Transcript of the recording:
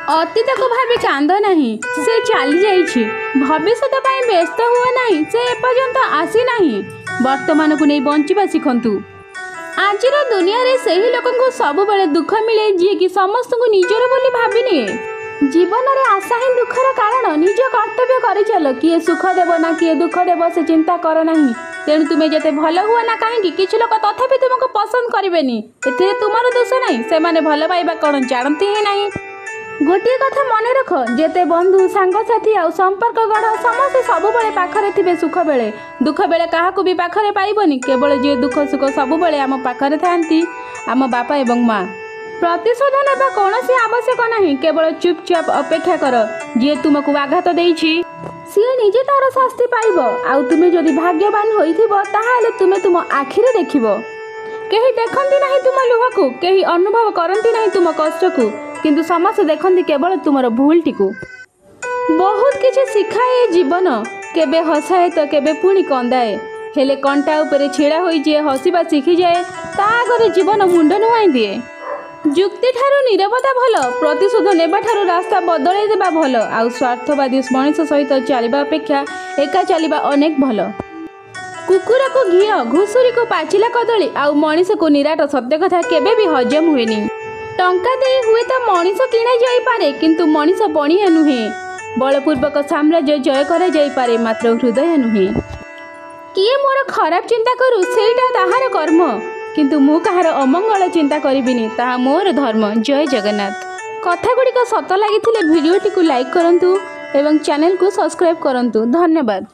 अतीत को भावी कांद नहीं, से चली जाइछि। भविष्य पाई व्यस्त हुआ नहीं, से एपर्यंत आसी नहीं। वर्तमान को नहीं बंचिबा शिखंतु। आजिर दुनिया रे सही लोक को सब बेले दुख मिले जी कि समस्त को निजर बोली भाभी निए। जीवन रे आशा ही दुखर कारण। निज कर्तव्य करि चल। किए सुख देव ना किए दुख देव से चिंता कर नहीं। तेणु तुम्हें जिते भल हुआ ना कहीं किसी लोग तथापि तुमको पसंद करेनि। ए तुमर दोष नहीं, से माने भल पाइबा कौन जानती ही नहीं। गोटे कथा मन रख, जेते बंधु सांगसाथी आ संपर्क गढ़ समस्ते सबुबले पाखरे थिबे। सुख बेले दुख बेले काहाकू भी पाखरे पाइबनी। केवल जे दुख सुख सबुबले आम पाखरे थांती आम बापा एवं माँ। प्रतिशोध नेबा कौनसी आवश्यक नहीं। केवल चुपचाप अपेक्षा कर। जे तुमको आघात देइछि सी निजे तार शास्ति पाइब। आउ तुमे जदि भाग्यवान होइथिबो ताहाले तुमे तुम आखिरे देखिबो। केही देखंती नहीं तुम लुह को, केही अनुभव करंती नहीं तुम कष्ट को, किंतु समस्त देखंती केवल तुमर भूल टिकु। बहुत किछि शिखाए जीवन, केबे हसाए तो केबे पुणी कंदाए। हेले कंटा उपरे छिड़ा होई जे हसिबा शिखी जाए ता आगरे जीवन मुंड नुआई दिए। जुक्ति ठारू नीरवता भल, प्रतिशोध नेबा ठारू रास्ता बदलाई देबा भल। आउ स्वार्थवादी मनुष्य सहित चलिबा अपेक्षा एका चलिबा अनेक भल। कुकुर को घी, घुसुरी को पाचिला कदली, आउ मनीष को निराट सत्य कथा केबे भी हजम हुएनी। टंका दे हुए तो मनीष किणा जाई पारे, किंतु मनीष बणिया नुहे। बलपूर्वक साम्राज्य जय करा जाई पारे, मात्र हृदय नुहे। किए मोर खराब चिंता करू सेटा ताहार कर्म, किंतु मु कहार अमंगल चिंता करिबिनी, ताहा मोर धर्म। जय जगन्नाथ। कथा गुड़िक सत लगी भिडियोटी को लाइक करंतु एवं चैनल को सब्सक्राइब करंतु। धन्यवाद।